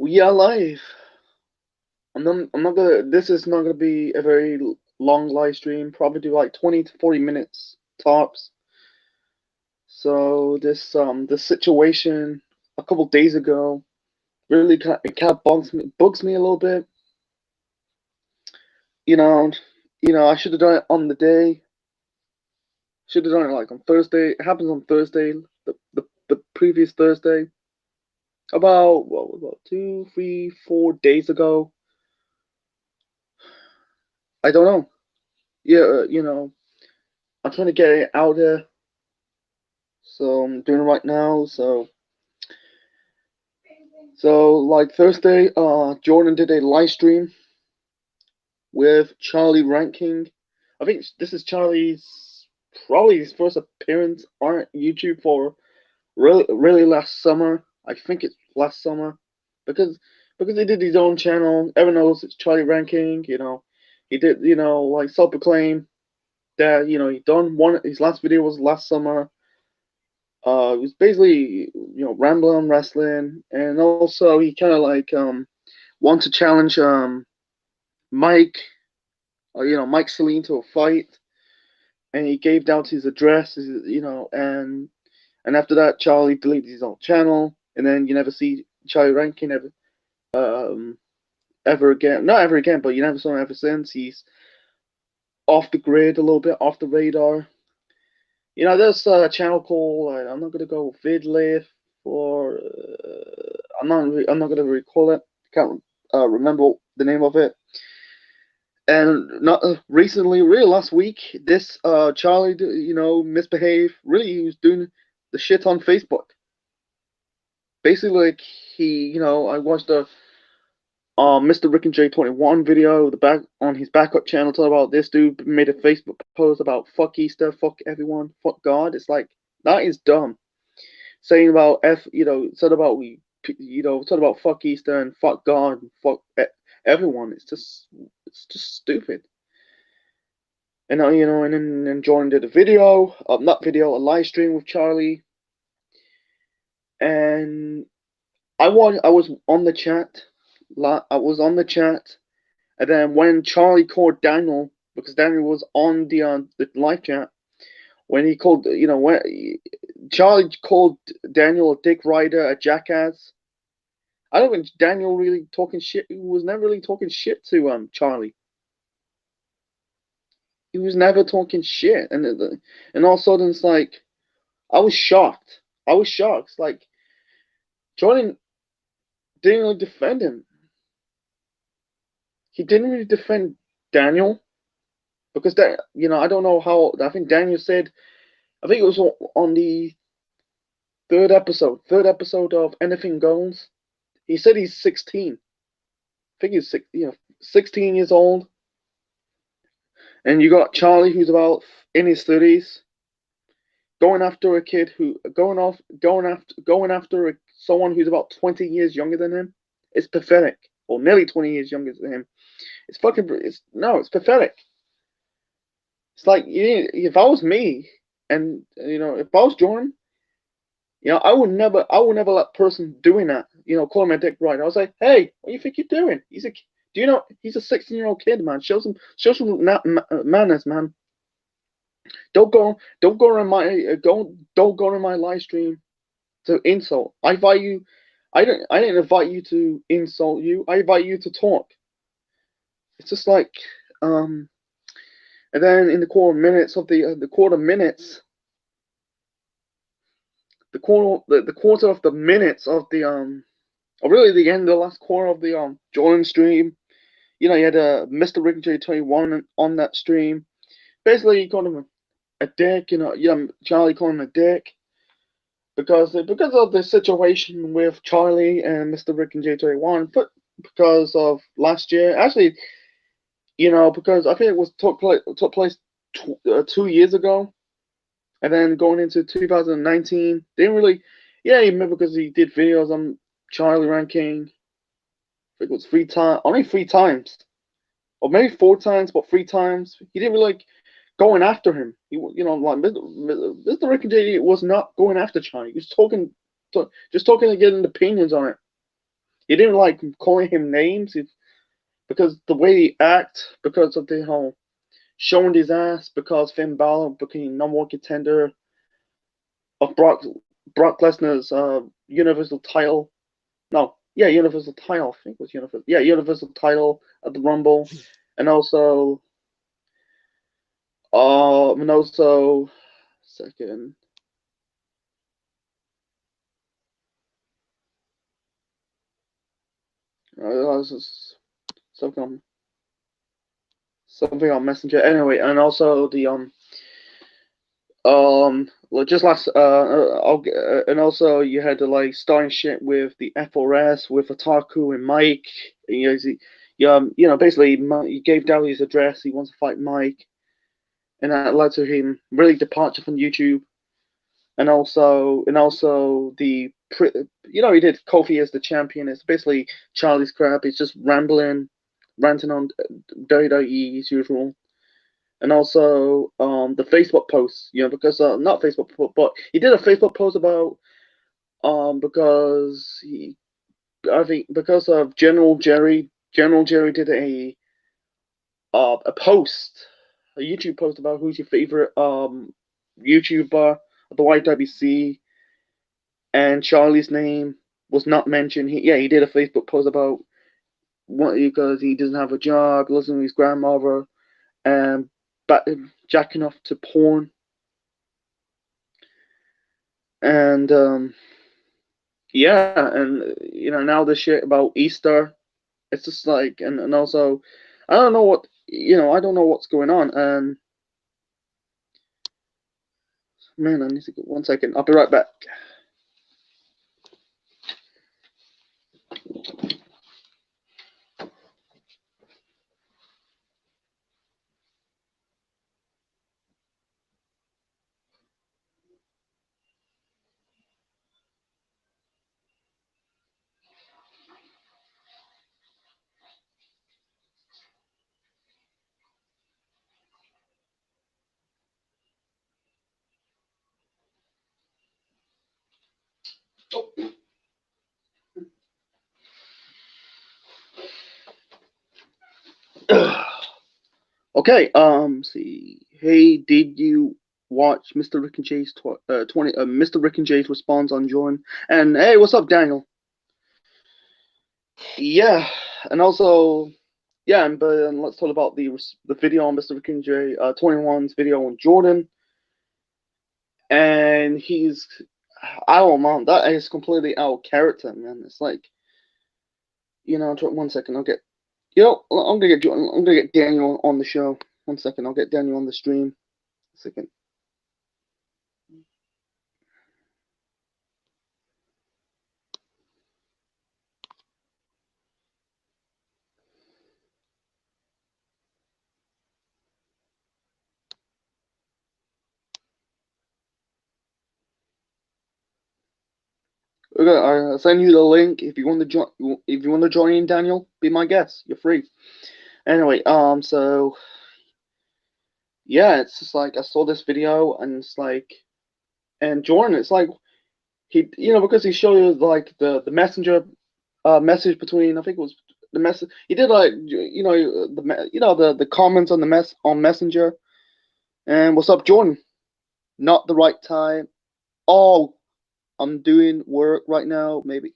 We are live. I'm not gonna. This is not gonna be a very long live stream. Probably do like 20 to 40 minutes tops. So this situation a couple days ago really kind of bugs me a little bit. You know, I should have done it on the day. Should have done it like on Thursday. It happens on Thursday, the previous Thursday. About 2, 3, 4 days ago. I don't know. Yeah, I'm trying to get it out there. So I'm doing it right now. So like Thursday, Jordan did a live stream with Charlie ranking. I think this is Charlie's probably his first appearance on YouTube for really last summer. I think it's last summer because he did his own channel. Everyone knows it's Charlie ranking. He did like self proclaim that he done one. His last video was last summer. It was basically Ramdom wrestling, and also he kind of like wanted to challenge Mike, Mike Celine to a fight, and he gave out his address, and after that Charlie deleted his own channel, and then you never see Charlie Rankin um ever again. Not ever again, but you never saw him ever since. He's off the grid a little bit, off the radar. There's a channel called I'm not gonna go VidLive or I'm not gonna recall it. Can't remember the name of it. And not recently, really last week, this Charlie, misbehaved. Really, he was doing the shit on Facebook. Basically, like I watched the Mr. Rick and J21 video, the back on his backup channel, talking about this dude made a Facebook post about fuck Easter, fuck everyone, fuck God. It's like that is dumb. Saying about said about said about fuck Easter and fuck God and fuck everyone. It's just stupid. And and then Jordan did a video, not video, a live stream with Charlie, and I was on the chat, I was on the chat, and then when Charlie called Daniel, because Daniel was on the live chat, when he called, when Charlie called Daniel a dick rider, a jackass. I don't think Daniel really talking shit. He was never really talking shit to Charlie. He was never talking shit, and all of a sudden it's like I was shocked. I was shocked. It's like Jordan didn't really defend him. He didn't really defend Daniel because that I don't know how. I think Daniel said. I think it was on the third episode of Anything Goes. He said he's 16. I think he's 16 years old. And you got Charlie, who's about in his 30s, going after a kid who going after someone who's about 20 years younger than him. It's pathetic, or nearly 20 years younger than him. It's fucking. It's pathetic. It's like if I was me, and if I was Jordan, I would never let person doing that, call him a dick right. I was like, hey, what do you think you're doing? Do you know he's a 16-year-old kid, man? Show some manners, man. Don't go on my don't go on my live stream to insult. I invite you. I didn't invite you to insult you. I invite you to talk. It's just like and then in the quarter minutes of the quarter minutes, the quarter of the minutes of the or really the end of the last quarter of the Jordan stream. You had Mr. Rick J21 on that stream. Basically, he called him a dick. Charlie called him a dick because of the situation with Charlie and Mr. Rick and J21. But because of last year, actually, because I think it was took place 2 years ago, and then going into 2019, didn't really, yeah, even because he did videos on Charlie ranking. I think it was only 3 times, or maybe 4 times, but 3 times. He didn't really like going after him. Like Mr. Rick and JD was not going after Charlie. He was just talking to get opinions on it. He didn't like calling him names because the way he act, because of the whole showing his ass, because Finn Balor became number one contender of Brock Lesnar's Universal title. No, yeah, Universal title. I think it was Universal. Yeah, Universal title at the Rumble, and also second. This is something on Messenger. Anyway, and also the well, just last and also you had to like starting shit with the FRS with Otaku and Mike. You know, basically he gave Dally his address. He wants to fight Mike, and that led to him really departure from YouTube. And also he did Kofi as the champion. It's basically Charlie's crap. He's just ranting on WWE as usual. And also the Facebook posts, because not Facebook, but he did a Facebook post about because he I think because of General Jerry. General Jerry did a post, a YouTube post about who's your favorite YouTuber of the YWC, and Charlie's name was not mentioned. He did a Facebook post about what because he doesn't have a job, listening to his grandmother, and but jacking off to porn. And and now the shit about Easter, it's just like, and also I don't know I don't know what's going on. And man, I need to go 1 second. I'll be right back. Okay, see. Hey, did you watch Mr. Rick and Jay's 20 Mr. Rick and Jay's response on Jordan? And hey, what's up, Daniel? Yeah, and also but let's talk about the video on Mr. Rick and Jay 21's video on Jordan. And I don't know, that is completely out of character, man. It's like, 1 second, I'm gonna get Daniel on the show. 1 second, I'll get Daniel on the stream. 1 second. Okay, I'll send you the link if you want to join. If you want to join in, Daniel, be my guest. You're free. Anyway, so yeah, it's just like I saw this video, and it's like, and Jordan, it's like because he showed you like the messenger message between, I think it was the message he did, like the comments on the mess on Messenger, and what's up, Jordan? Not the right time. Oh, I'm doing work right now. Maybe.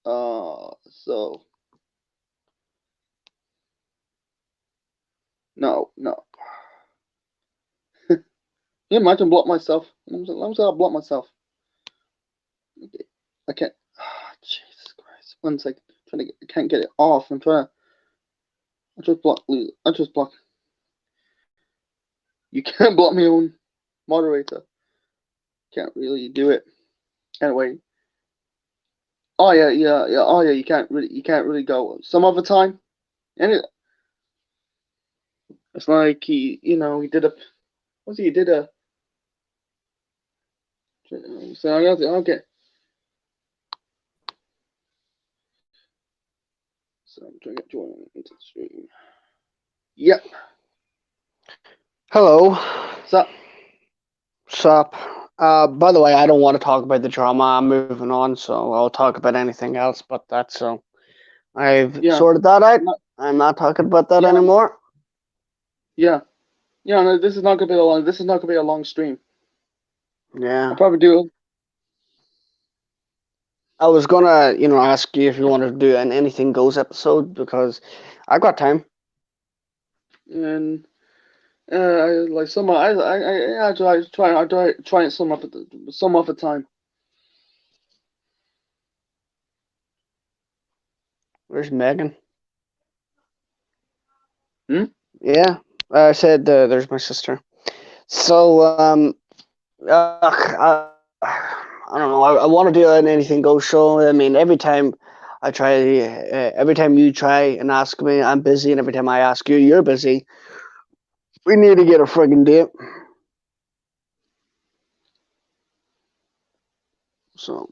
So no. Yeah, imagine block myself. Let me say I block myself. Okay. I can't. Jesus Christ. 1 second. I can't get it off. I'm trying to. I just block. I just block. You can't block me on moderator. Can't really do it. Anyway. Oh yeah. Oh yeah. You can't really go some other time. And it's like he did a. What's he did a. So I okay. So I'm trying to get join into the stream. Yep. Hello. Sup? Sup? By the way, I don't want to talk about the drama. I'm moving on, so I'll talk about anything else but that. So I've Yeah, sorted that out. not, I'm not talking about that yeah, anymore. yeah, yeah. No, this is not gonna be a long. This is not gonna be a long stream. I'll Yeah. probably do I was gonna, ask you if you wanted to do an anything goes episode because I got time. and I, like some. I try it some of the time. Where's Megan? Hmm? Yeah, I said there's my sister. So I don't know. I want to do an anything goes show. I mean, every time you try and ask me, I'm busy, and every time I ask you, you're busy. We need to get a friggin' date. So,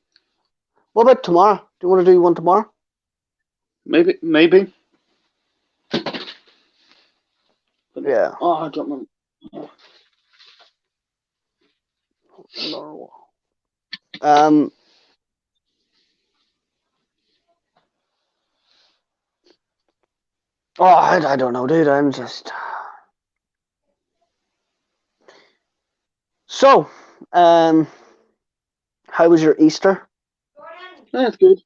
what about tomorrow? Do you want to do one tomorrow? Maybe. Yeah. Oh, I dropped my. No. Um. Oh, I don't know, dude. I'm just so. Um. How was your Easter? That's good.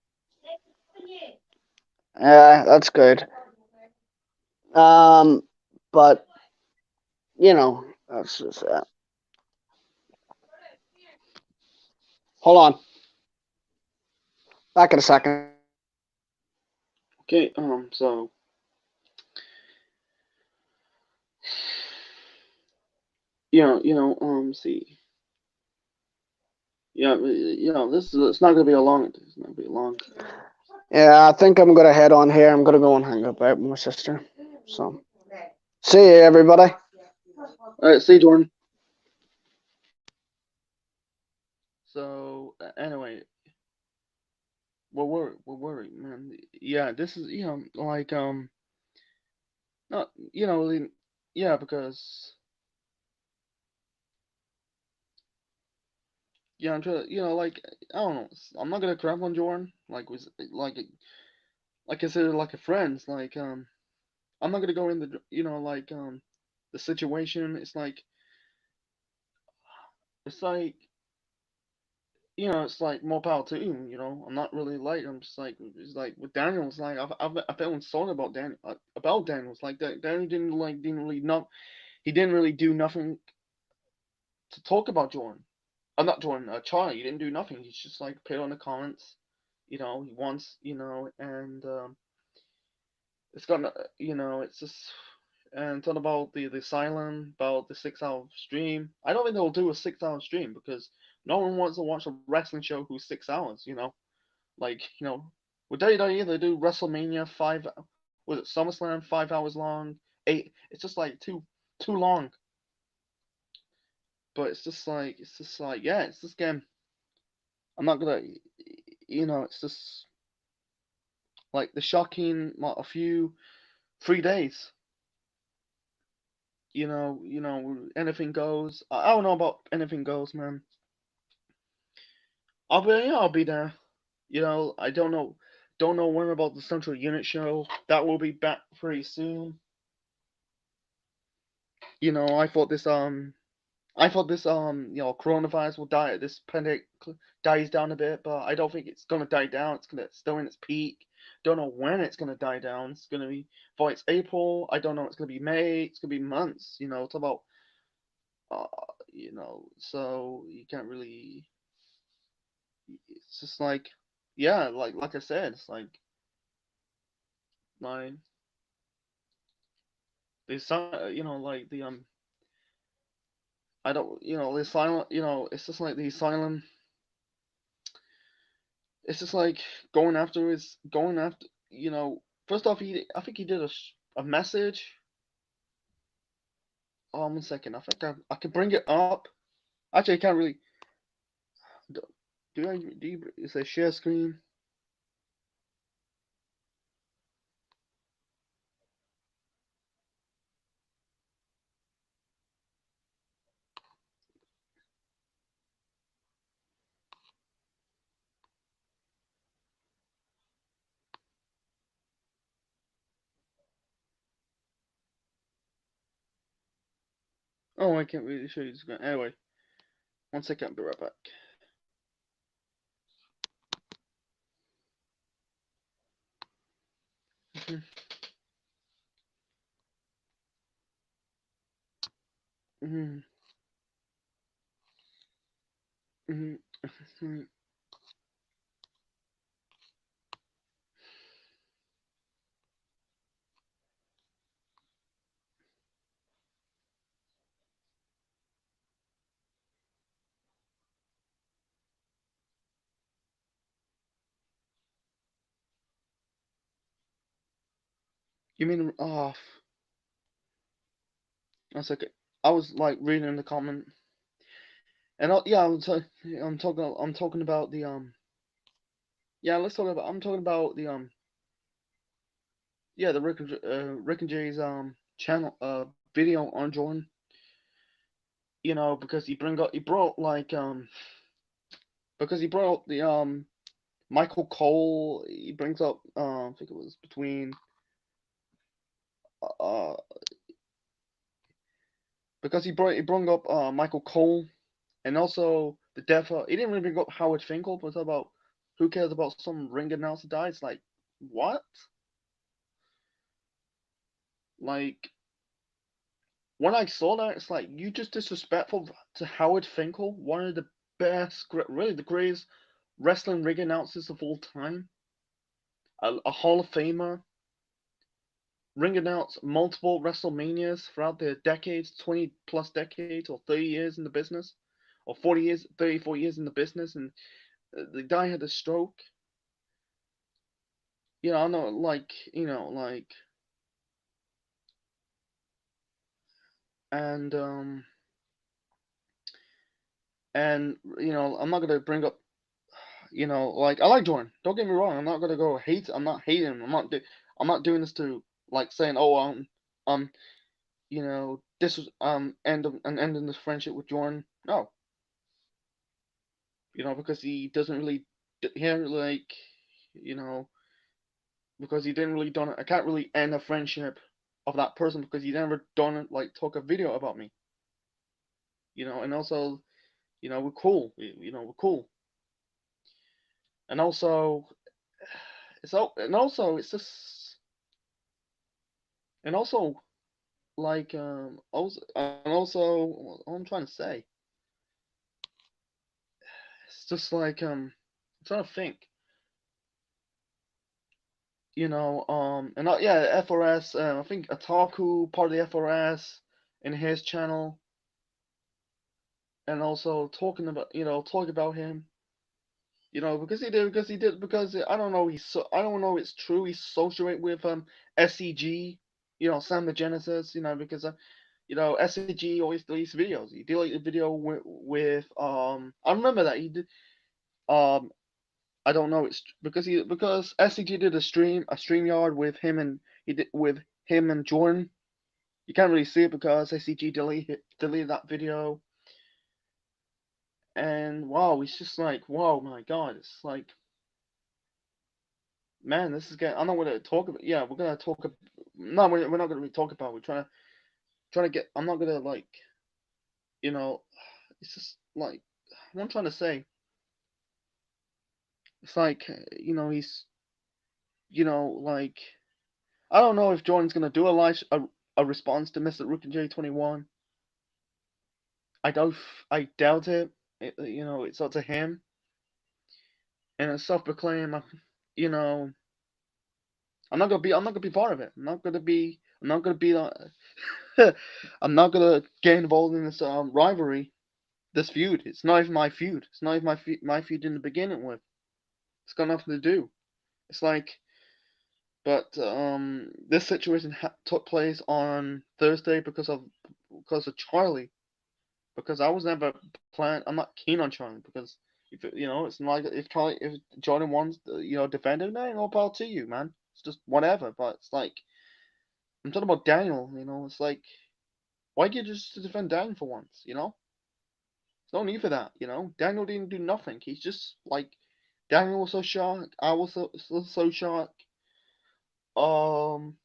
Yeah, that's good. Um. But that's just hold on. Back in a second. Okay. So see. Yeah, this is it's not gonna be a long. It's not gonna be long. Yeah, I think I'm gonna head on here. I'm gonna go and hang up out with my sister. So, see you, everybody. All right, see you, Jordan. So anyway, we're worried, man. Yeah, this is like not yeah, because yeah, I'm trying to, like I don't know. I'm not gonna crap on Jordan. Like I said, like a friend. Like I'm not gonna go in the the situation. It's like it's like more power to him. I'm not really like I'm just like it's like with Daniel. It's like I felt insulted about Daniel about Daniel. It's like that Daniel didn't really not he didn't really do nothing to talk about Jordan. Not Jordan, Charlie. He didn't do nothing. He's just like appeared on the comments. He wants and it's got it's just and talk about the asylum, about the 6 hour stream. I don't think they'll do a 6 hour stream because no one wants to watch a wrestling show who's 6 hours. Like, with WWE they do WrestleMania was it SummerSlam 5 hours long, eight. It's just like too long. But it's just like yeah, it's this game. I'm not gonna, it's just like the shocking a few 3 days. Anything goes. I don't know about anything goes, man. I'll be there. I don't know when about the Central Unit show. That will be back pretty soon. I thought this coronavirus will die. This pandemic dies down a bit, but I don't think it's gonna die down. It's gonna still in its peak. Don't know when it's gonna die down. It's gonna be for it's April. I don't know. It's gonna be May. It's gonna be months. It's about uh, so you can't really. It's just like, yeah, like I said, it's like like the I don't, the silent, it's just like the silent. It's just like going after. First off, I think he did a message. 1 second, I think I could bring it up. Actually, I can't really. Is it share screen? Oh, I can't really show you the screen. Anyway, 1 second, I'll be right back. Mm-hmm. Mm-hmm. Mm-hmm. You mean off? 1 second. I was like reading the comment, and yeah, I'm talking about the yeah, let's talk about. I'm talking about the yeah, the Rick and Jay's channel video on Jordan. You know, because he brought like because he brought the Michael Cole. He brings up I think it was between uh because he brought up Michael Cole, and also the death. He didn't really bring up Howard Finkel, but it's about who cares about some ring announcer died. It's like what? Like when I saw that, it's like you just disrespectful to Howard Finkel, one of the best, really the greatest wrestling ring announcers of all time, a Hall of Famer, ring announced multiple WrestleManias throughout the decades, 20 plus decades, or 30 years in the business, or 40 years, 34 years in the business, and the guy had a stroke. I know, and I'm not gonna bring up, I like Jordan. Don't get me wrong. I'm not gonna go hate. I'm not hating him. I'm not doing this to like saying, oh, um, this was ending this friendship with Jordan. No, because he doesn't really, he like, you know, because he didn't really done it. I can't really end a friendship of that person because he never done it. Like, took a video about me. And also, we're cool. We're cool. And also, and also it's just, and also like what I'm trying to say, it's just like I'm trying to think, and yeah, FRS, I think Ataku part of the FRS in his channel, and also talk about him, because I don't know, I don't know it's true he's associated with SCG, Sam the Genesis, because SCG always deletes videos. He deleted a video with I remember that he did um I don't know, it's because SCG did a stream yard with him, and he did with him and Jordan. You can't really see it because SCG deleted that video, and wow, it's just like, wow, my God, it's like, man, this is getting. I'm not gonna talk about. Yeah, we're gonna talk. No, we're not gonna really talk about. We're trying to get. I'm not gonna like. You know, it's just like what I'm trying to say. It's like he's like I don't know if Jordan's gonna do a response to Mr. Rook and J21. I doubt it. It's up to him, and it's self-proclaimed. You know, I'm not gonna be part of it. I'm not gonna be. I'm not gonna get involved in this rivalry, this feud. It's not even my feud. It's not even my feud in the beginning with. It's got nothing to do. It's like, but this situation took place on Thursday because of Charlie. Because I was never plan. I'm not keen on Charlie because it's not like if Jordan wants defend him, then all power to you, man. It's just whatever. But it's like I'm talking about Daniel. It's like why can't you just defend Daniel for once? There's no need for that. Daniel didn't do nothing. He's just like Daniel was so shocked. I was so shocked. Um,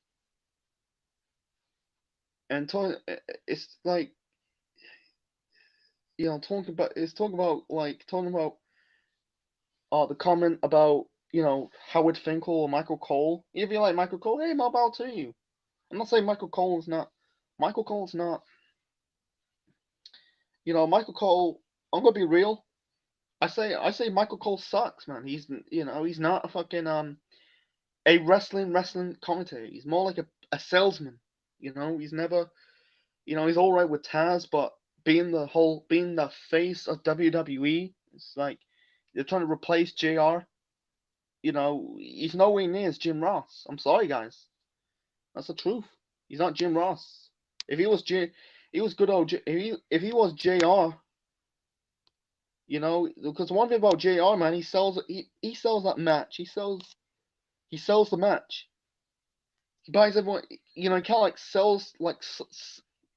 and it's like talking about the comment about Howard Finkel or Michael Cole. If you like Michael Cole, hey, more power to you. I'm not saying Michael Cole is not. Michael Cole's not. Michael Cole. I'm gonna be real. I say Michael Cole sucks, man. He's not a fucking a wrestling commentator. He's more like a salesman. He's never. He's all right with Taz, but being the face of WWE, it's like they're trying to replace JR. He's nowhere near as Jim Ross. I'm sorry, guys. That's the truth. He's not Jim Ross. If he was he was good old if he was JR, because one thing about JR, man, he sells that match. He sells the match. He buys everyone. He kind of like sells like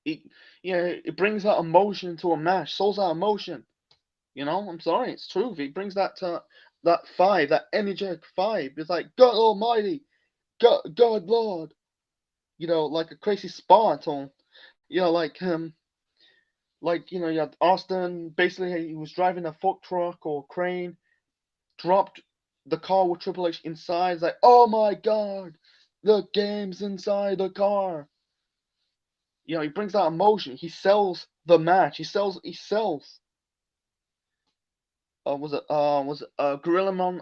it, it brings that emotion to a match. Sells that emotion. I'm sorry, it's true. It brings that five, that energetic five. It's like God Almighty, God Lord. Like a crazy Spartan. You had Austin. Basically, he was driving a fork truck or crane, dropped the car with Triple H inside. It's like, oh my God, the game's inside the car. He brings that emotion. He sells the match. He sells. He sells. Was it Gorilla? I'm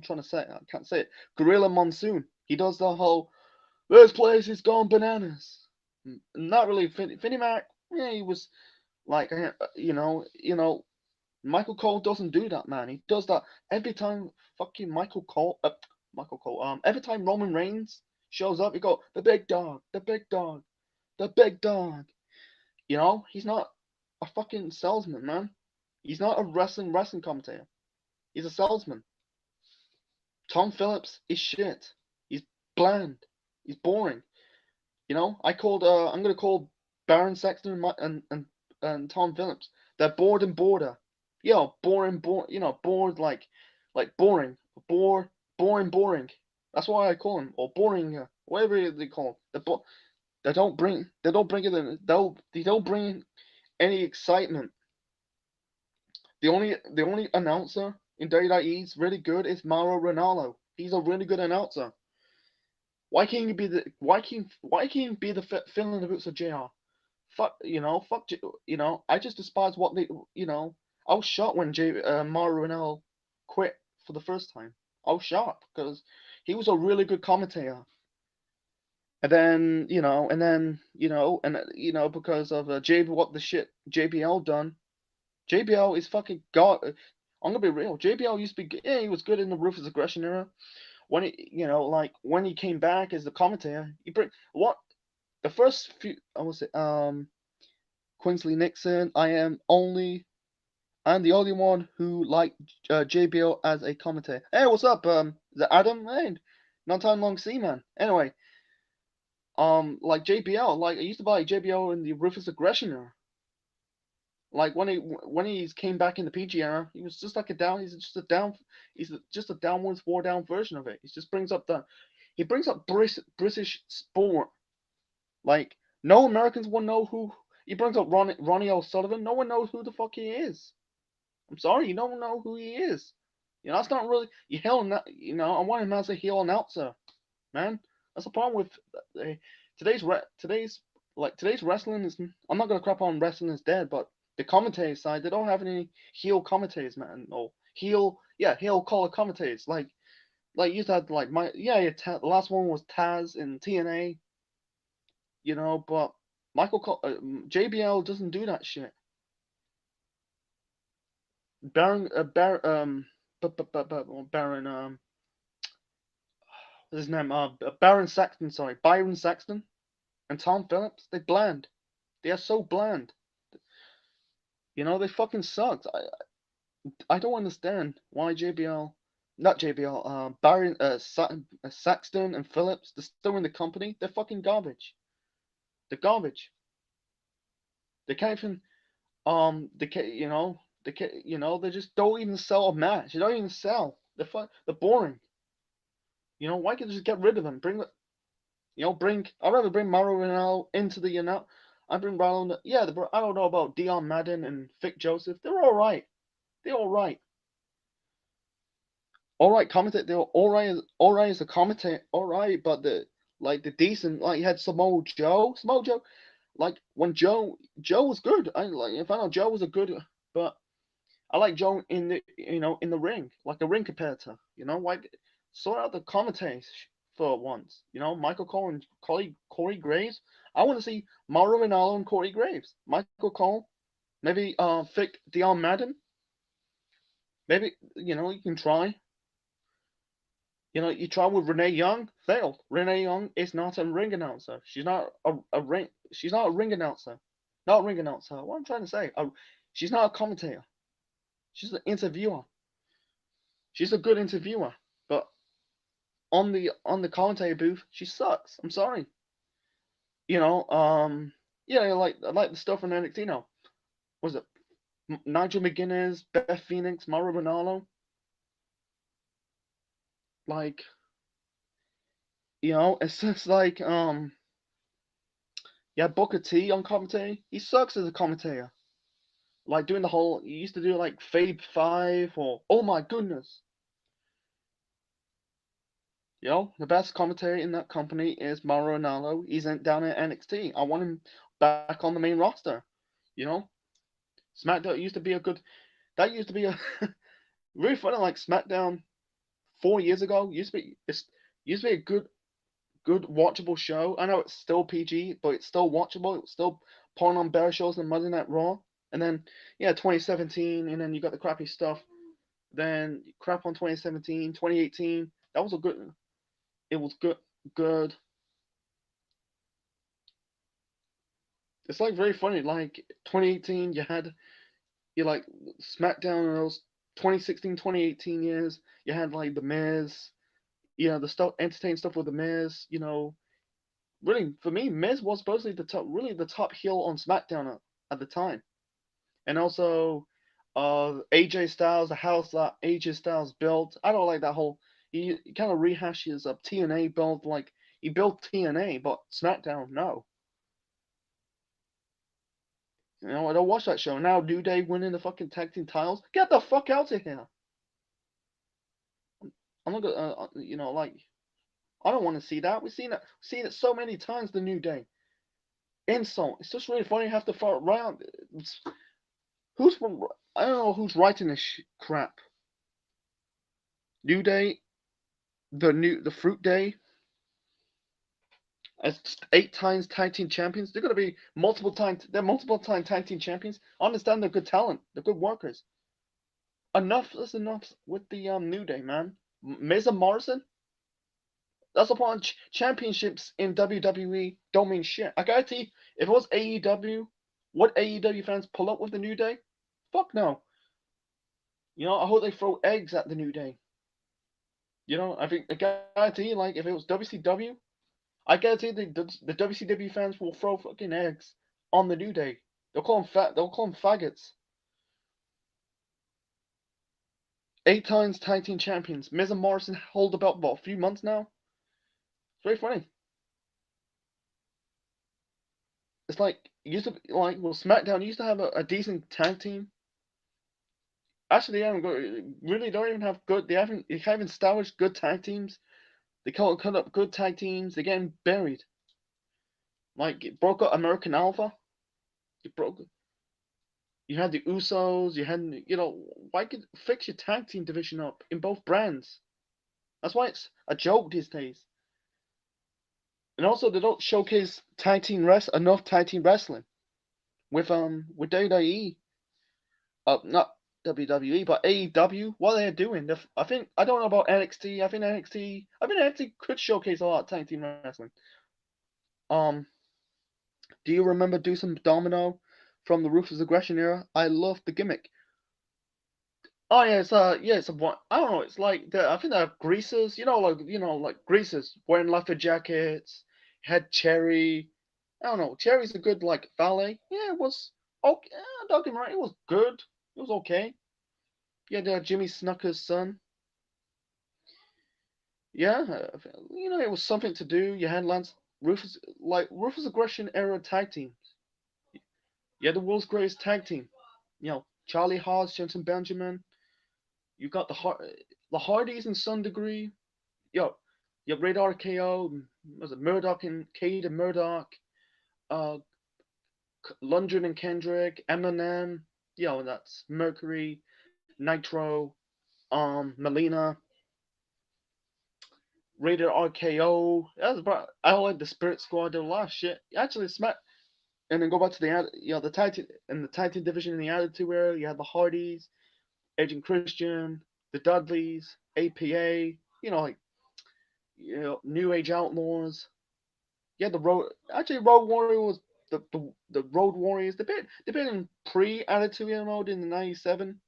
trying to say it. I can't say it. Gorilla Monsoon. He does the whole. This place is gone bananas. Not really. Finny Mac. Yeah, he was like, Michael Cole doesn't do that, man. He does that every time. Fucking Michael Cole. Michael Cole. Every time Roman Reigns shows up, you go the big dog, the big dog, the big dog. He's not a fucking salesman, man. He's not a wrestling commentator. He's a salesman. Tom Phillips is shit. He's bland. He's boring. I'm gonna call Baron Sexton and Tom Phillips. They're bored and border. Boring, bored like boring, boring. That's why I call them or boring, whatever they call them. They don't bring it in. They don't bring any excitement. The only announcer in WWE is really good is Mauro Ranallo. He's a really good announcer. Why can't he be the fill in the boots of JR? Fuck, I just despise what they, I was shocked when Mauro Ranallo quit for the first time. I was shocked because he was a really good commentator. And then because of what the shit JBL done. JBL is fucking god. I'm gonna be real. JBL used to be, yeah, he was good in the Ruthless Aggression era. When when he came back as the commentator, he bring what the first few. I was it Quincy Nixon. I'm the only one who liked JBL as a commentator. Hey, what's up? Is it Adam? Hey, not time long see, man. Anyway, like JBL, like I used to buy JBL in the Ruthless Aggression era. Like when he came back in the PG era, he was just like a down. He's just a downwards four down version of it. He brings up British sport. Like no Americans will know who. He brings up Ronnie O'Sullivan. No one knows who the fuck he is. I'm sorry, you don't know who he is. That's not really you heel. I want him as a heel announcer, man. That's the problem with today's wrestling is. I'm not gonna crap on wrestling is dead, but the commentary side they don't have any heel commentators, man, or heel color commentators. Like you had like the last one was Taz in TNA, but JBL doesn't do that shit. Baron Baron what's his name Baron Saxton, sorry, Byron Saxton and Tom Phillips, they bland. They are so bland. They fucking sucked. I don't understand why not JBL, Baron Saxton and Phillips, they're still in the company. They're fucking garbage. They're garbage. They can't even they can't they can't they just don't even sell a match. They don't even sell. They're boring. Why can't you just get rid of them? I'd rather bring Mauro Ranallo into the I bring Brown. Yeah, I don't know about Dion Madden and Vic Joseph. They're all right. They're all right. All right, commentate. They're all right. All right as a commentator. All right, but the decent like you had Samoa Joe. Samoa Joe. Like when Joe was good. I like if I know Joe was a good, but I like Joe in the in the ring like a ring competitor. Like sort out the commentators for once. Michael Cole and Corey Graves. I want to see Mauro Ranallo and Corey Graves. Michael Cole, maybe Vic Dion Madden. Maybe you can try. You try with Renee Young, failed. Renee Young is not a ring announcer. She's not a ring. She's not a ring announcer. Not a ring announcer. What I'm trying to say, she's not a commentator. She's an interviewer. She's a good interviewer, but on the commentator booth, she sucks. I'm sorry. You know, yeah, I like the stuff from NXT now. Was it Nigel McGuinness, Beth Phoenix, Mauro Ranallo? Like, it's just like yeah, Booker T on commentary. He sucks as a commentator. Like doing the whole, he used to do like Fave 5 or oh my goodness. The best commentator in that company is Mauro Ranallo. He's down at NXT. I want him back on the main roster. You know, SmackDown used to be a good. That used to be a really funny. Like SmackDown 4 years ago used to be a good watchable show. I know it's still PG, but it's still watchable. It's still pulling on better shows than Monday Night Raw. And then 2017, and then you got the crappy stuff. Then crap on 2017, 2018. That was a good. It was good. Good. It's like very funny. Like 2018, you like SmackDown in those 2016, 2018 years. You had like the Miz. The stuff, entertaining stuff with the Miz. Really for me, Miz was supposedly the top heel on SmackDown at the time, and also AJ Styles, the house that AJ Styles built. I don't like that whole. He kind of rehashes up TNA build like he built TNA, but SmackDown no. I don't watch that show now. New Day winning the fucking tag team titles. Get the fuck out of here. I'm not gonna. Like I don't want to see that. Seen it so many times. The New Day insult. It's just really funny. You have to follow around. Who's I don't know who's writing this crap. New Day, the Fruit Day, as 8 times tag team champions. They're gonna be multiple time. They're multiple time tag team champions. I understand they're good talent. They're good workers. Enough is enough with the New Day, man. Miz and Morrison. That's the point. Championships in WWE don't mean shit. I guarantee, if it was AEW, would AEW fans pull up with the New Day? Fuck no. I hope they throw eggs at the New Day. I guarantee, like, if it was WCW, I guarantee the WCW fans will throw fucking eggs on the New Day. They'll call them fat. They'll call them faggots. 8 times tag team champions. Miz and Morrison hold the belt for a few months now. It's very funny. It's like used to like well SmackDown used to have a decent tag team. Actually, they haven't got, really don't even have good. They haven't established good tag teams. They can't cut up good tag teams. They're getting buried. Like it broke up American Alpha. It broke. You had the Usos. You had why could fix your tag team division up in both brands? That's why it's a joke these days. And also they don't showcase enough tag team wrestling with WWE. Not WWE, but AEW. What are they doing? I don't know about NXT. I think NXT could showcase a lot of tag team wrestling. Um, do you remember Do Some Domino from the Ruthless Aggression era? I love the gimmick. Oh yeah, it's a one. I don't know. It's like I think they have greasers. Like greasers wearing leather jackets. Had Cherry. I don't know. Cherry's a good like valet. Yeah, it was okay. Don't get me right. It was good. It was okay. Yeah, Jimmy Snooker's son. Yeah, it was something to do. You had Rufus Aggression era tag teams. You had the world's greatest tag team. Charlie Haas, Jensen Benjamin. You got the Hardys in some degree. Yo, you have Red RKO. Was it Murdoch and Cade and Murdoch? Uh, Lundgren and Kendrick, Eminem. That's Mercury, Nitro, Melina, Rated RKO. I like the Spirit Squad. Did a lot of shit. Actually, Smack. And then go back to the tag team in the tag team division in the Attitude Era. You had the Hardys, Edge and Christian, the Dudleys, APA. Like New Age Outlaws. Yeah, the Road. Actually, Road Warrior was the Road Warriors. They've been in pre-Attitude Era mode in the '97.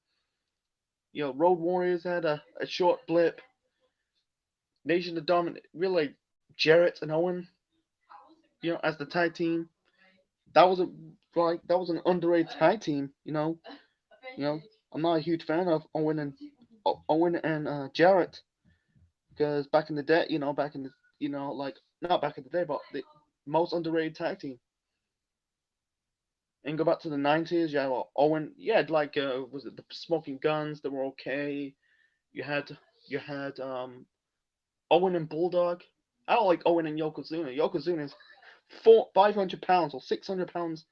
Road Warriors had a short blip. Nation of Dominant, really Jarrett and Owen. As the tag team. That was an underrated tag team. You know, I'm not a huge fan of Owen and Jarrett because back in the day, back in the like not back in the day, but the most underrated tag team. And go back to the '90s, yeah, well, Owen, yeah, like was it the Smoking Guns? They were okay. You had Owen and Bulldog. I don't like Owen and Yokozuna. Yokozuna is 500 pounds or 600 pounds,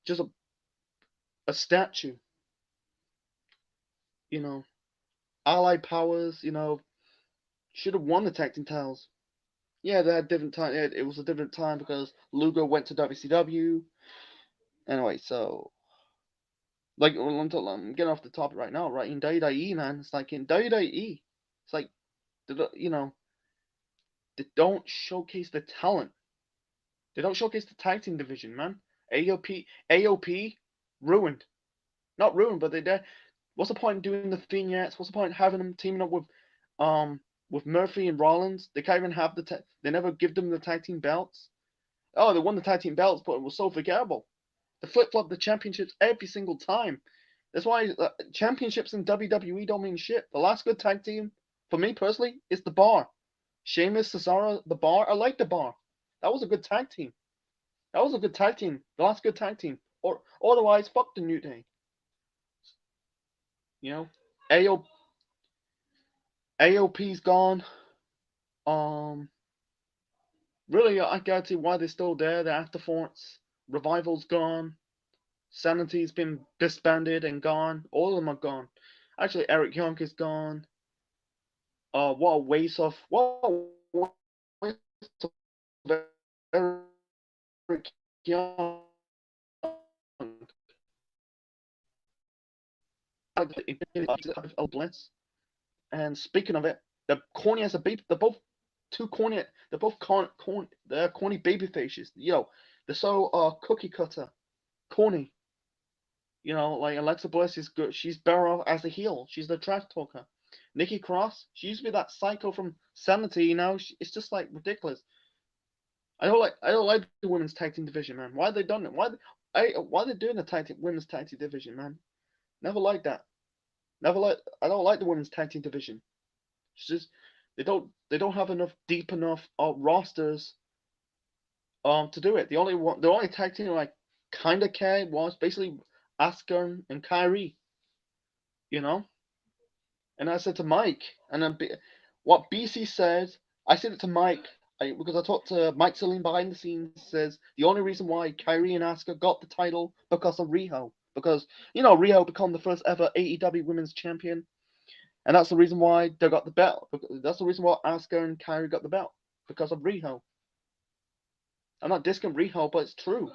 just a statue. You know, Allied Powers. Should have won the tag team titles. Yeah, they had different time. It was a different time because Luger went to WCW. Anyway, so like I'm getting off the topic right now. Right in WWE, man, it's like in WWE, it's like they don't showcase the talent. They don't showcase the tag team division, man. AOP ruined. Not ruined, but they did. What's the point in doing the vignettes? What's the point in having them teaming up with Murphy and Rollins? They can't even have they never give them the tag team belts. Oh, they won the tag team belts, but it was so forgettable. They flip flop the championships every single time. That's why championships in WWE don't mean shit. The last good tag team, for me personally, is the Bar. Sheamus, Cesaro, the Bar. I like the Bar. That was a good tag team. That was a good tag team. The last good tag team. Or otherwise, fuck the New Day. You know, AO, AOP's gone. Um, really, I can't see why they're still there. The Afterthoughts, Revival's gone. Sanity's been disbanded and gone. All of them are gone. Actually, Eric Young is gone. What a waste of Eric Young. Bliss. And speaking of it, the corny as a baby. They're both too corny. They're both they're corny baby faces. They're so cookie cutter, corny. Like Alexa Bliss is good. She's better off as a heel. She's the trash talker. Nikki Cross, she used to be that psycho from Sanity. It's just like ridiculous. I don't like the women's tag team division, man. Why they done it? Why they doing the women's tag team division, man? Never liked that. Never like. I don't like the women's tag team division. It's just they don't have deep enough rosters to do it. The only tag team I kind of care was basically Asuka and Kyrie. You know, and I said to Mike, and then what BC said, I said it to Mike because I talked to Mike Celine behind the scenes. Says the only reason why Kyrie and Asuka got the title because of Riho, because Riho became the first ever AEW Women's Champion, and that's the reason why they got the belt. That's the reason why Asuka and Kyrie got the belt because of Riho. I'm not discounting Riho, but it's true.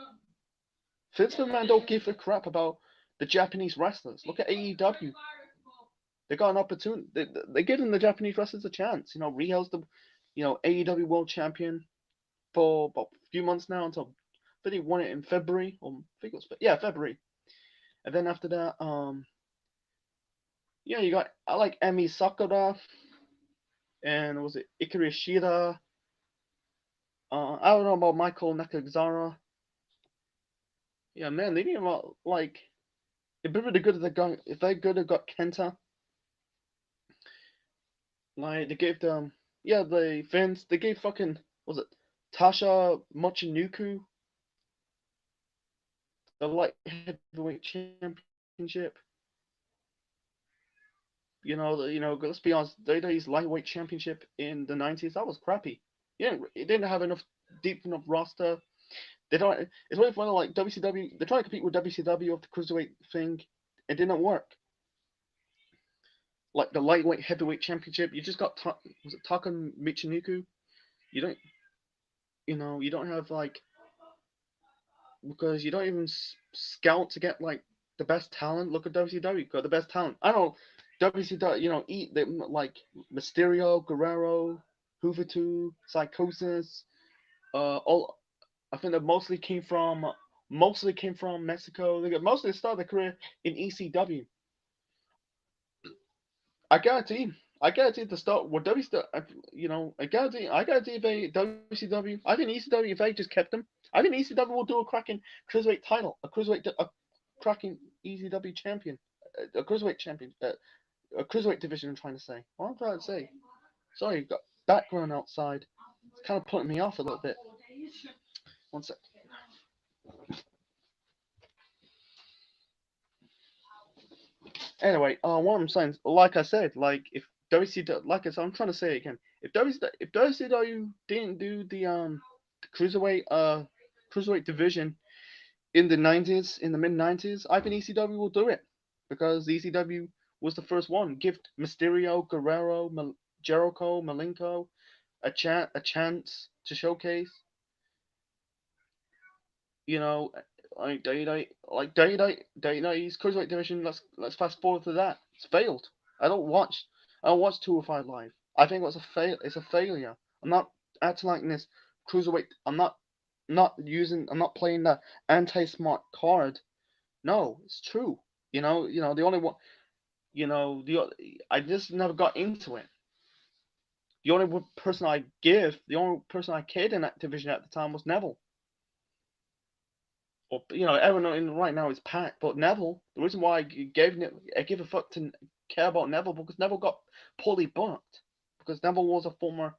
Vince McMahon don't give a crap about the Japanese wrestlers. Look at AEW. They got an opportunity. They're giving the Japanese wrestlers a chance. Riho's the, AEW World Champion for about a few months now until I think he won it in February or I think it was February. And then after that, you got I like Emi Sakura and was it Ikari Shida. I don't know about Michael Nakazara. Yeah, man, they need about like it'd be really good if they could have got Kenta. Like they gave them, yeah, they gave fucking was it Tasha Mochinuku the light heavyweight championship. Let's be honest, WWE's lightweight championship in the 90s, that was crappy. Yeah, it didn't have enough deep enough roster. They don't. It's really funny. Like WCW, they're trying to compete with WCW of the cruiserweight thing. It didn't work. Like the lightweight heavyweight championship, you just got was it Taka Michinoku? You don't. You don't have like because you don't even scout to get like the best talent. Look at WCW, got the best talent. I don't know WCW. Eat they, like Mysterio, Guerrero, Juventud, Psychosis. All I think that mostly came from Mexico. They got mostly started their career in ECW. I guarantee. I guarantee the start with WCW. I guarantee if they WCW. I think ECW if they just kept them. I think ECW will do a cracking cruiserweight title, a cracking ECW champion, a cruiserweight champion, a cruiserweight division. I'm trying to say. What I'm trying to say. Sorry, you've got background outside. It's kind of putting me off a little bit. One sec. Anyway, what I'm saying, like I said, like if WCW, like I said, I'm trying to say it again. If WCW didn't do the cruiserweight division in the 90s, in the mid 90s, I think ECW will do it because ECW was the first one. Give Mysterio, Guerrero, Jericho, Malenko a chance to showcase. You know, like Day cruiserweight division. Let's fast forward to that. It's failed. I don't watch. I don't watch 205 live. I think it's a fail. It's a failure. I'm not acting like this cruiserweight. I'm not playing the anti-smart card. No, it's true. The only one. I just never got into it. The only person I cared in that division at the time was Neville. Or everyone in right now is Pac, but Neville. The reason why I give a fuck to care about Neville because Neville got poorly booked. Because Neville was a former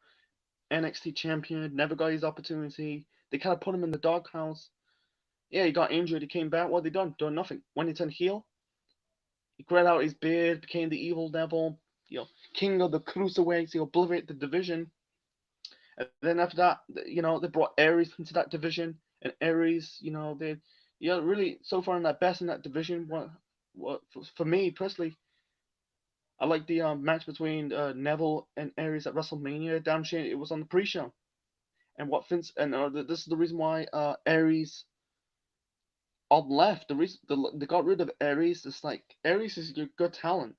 NXT champion, never got his opportunity. They kind of put him in the doghouse. Yeah, he got injured. He came back. What they done? Done nothing. When he turned heel, he grew out his beard, became the evil Neville. King of the cruiserweights. He obliterated the division. And then after that, they brought Aries into that division, and Aries, really so far in that best in that division. What for me personally, I like the match between Neville and Aries at WrestleMania. Damn shame it was on the pre-show. And what Vince and this is the reason why Aries on left. The reason they got rid of Aries is like Aries is a good talent,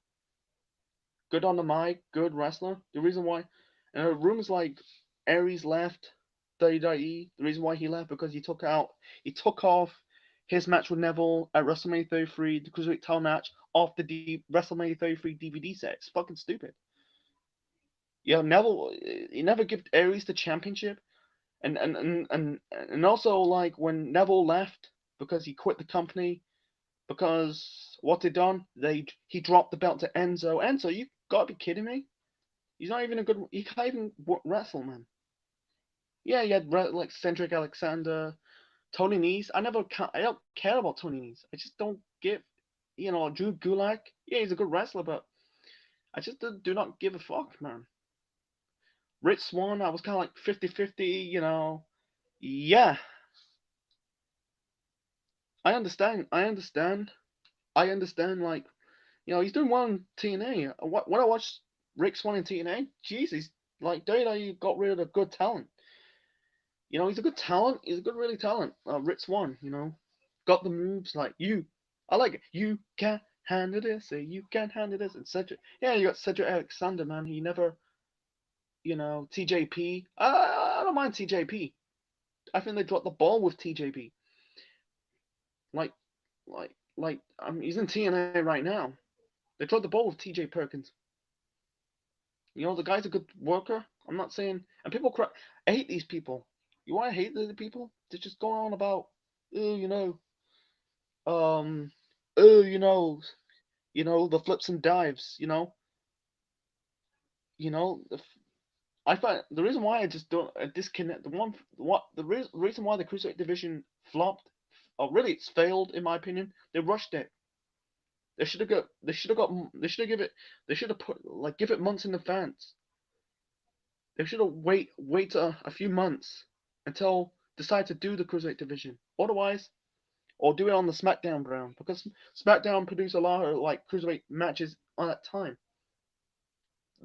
good on the mic, good wrestler. The reason why, and rumors like Aries left WWE. The reason why he left because he took off his match with Neville at WrestleMania 33, the Cruiserweight title match, off the WrestleMania 33 DVD set. It's fucking stupid. Neville, he never gave Aries the championship, and also like when Neville left because he quit the company because what they done, he dropped the belt to Enzo. Enzo, you gotta be kidding me. He's not even a good. He can't even wrestle, man. Yeah, you had like Cedric Alexander, Tony Nese. I don't care about Tony Nese. I just don't give. Drew Gulak. Yeah, he's a good wrestler, but I just do not give a fuck, man. Rich Swann, I was kind of like 50-50, Yeah, I understand. I understand. I understand, like, he's doing well in TNA. When I watched Rick Swann in TNA, Jesus, like, you got rid of the good talent. He's a good talent. He's a good, really talent. Rich Swann, got the moves like you. I like it. You can't handle this. Say you can't handle this. And Cedric. Yeah, you got Cedric Alexander, man. He never, TJP. I don't mind TJP. I think they dropped the ball with TJP. Like, he's in TNA right now. They dropped the ball with TJ Perkins. The guy's a good worker. I'm not saying, and people cry. I hate these people. You want to hate the people? They just go on about, oh, um, oh, the flips and dives. The I find the reason why I just don't disconnect the reason why the cruiserweight division flopped really, it's failed in my opinion. They rushed it. They should have got. They should have got. They should have give it. They should have put like give it months in advance. They should have wait a few months until decide to do the cruiserweight division. Otherwise, or do it on the SmackDown brand because SmackDown produced a lot of like cruiserweight matches on that time.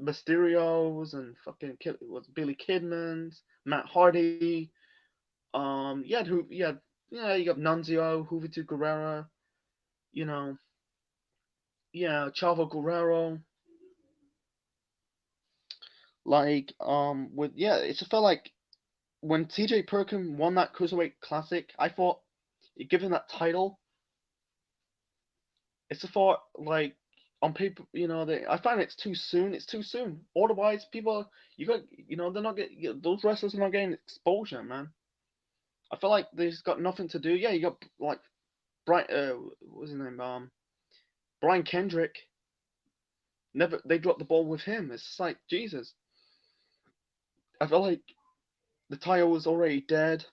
Mysterio's and fucking was Billy Kidman's, Matt Hardy. Yeah, you got Nunzio, Juventud Guerrera. You know, yeah, Chavo Guerrero. Like, with yeah, it just felt like when TJ Perkin won that Cruiserweight Classic, I thought, given that title, it's a thought like on paper, I find it's too soon. It's too soon. Otherwise, people, they're not getting those wrestlers are not getting exposure, man. I feel like they've got nothing to do. Yeah, you got like Brian, what's his name? Brian Kendrick. Never, they dropped the ball with him. It's just like Jesus. I feel like the title was already dead.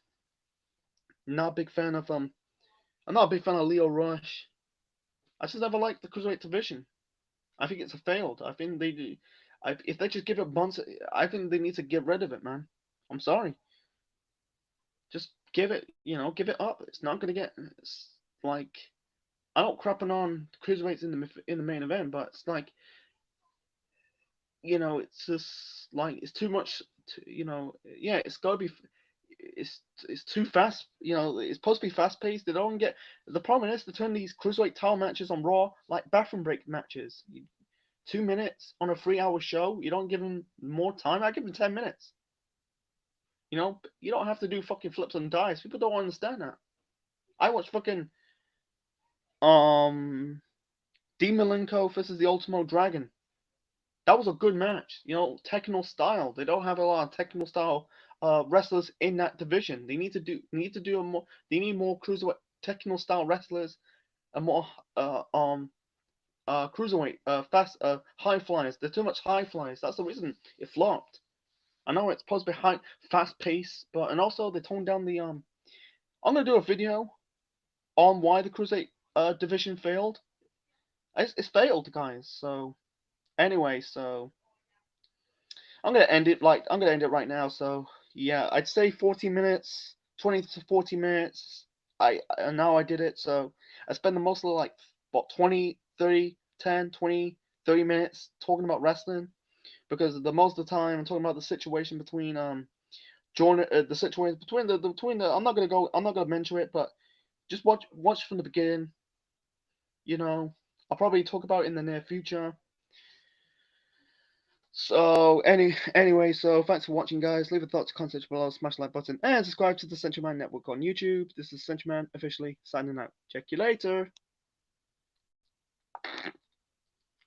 Not a big fan of I'm not a big fan of Leo Rush. I just never liked the cruiserweight division. I think it's a failed. I think they do. If they just give it months, I think they need to get rid of it, man. I'm sorry. Just give it, give it up. It's not gonna get. It's like I'm not crapping on cruiserweights in the main event, but it's like it's just like it's too much. Yeah, it's gotta be. It's too fast. It's supposed to be fast paced. They don't get. The problem is they turn these cruiserweight title matches on Raw like bathroom break matches. 2 minutes on a 3 hour show. You don't give them more time. I give them 10 minutes. You don't have to do fucking flips and dives. People don't understand that. I watched fucking um Dean Malenko versus the Ultimo Dragon. That was a good match. Techno style. They don't have a lot of techno style wrestlers in that division. They need to do a more. They need more cruiserweight techno style wrestlers and more cruiserweight fast high flyers. There's too much high flyers. That's the reason it flopped. I know it's supposed to be high, fast pace, and also they toned down the. I'm gonna do a video on why the cruiserweight division failed. It's failed, guys. So anyway, so I'm gonna end it right now. So yeah, I'd say 40 minutes, 20 to 40 minutes. And now I did it. So I spend the most of like what 20, 30, 10, 20, 30 minutes talking about wrestling because the most of the time I'm talking about the situation between Jordan, the situation between the. I'm not gonna mention it, but just watch from the beginning. I'll probably talk about it in the near future. So anyway, so thanks for watching, guys. Leave a thoughts, comments below, smash the like button, and subscribe to the Central Man Network on YouTube. This is Central Man officially signing out. Check you later.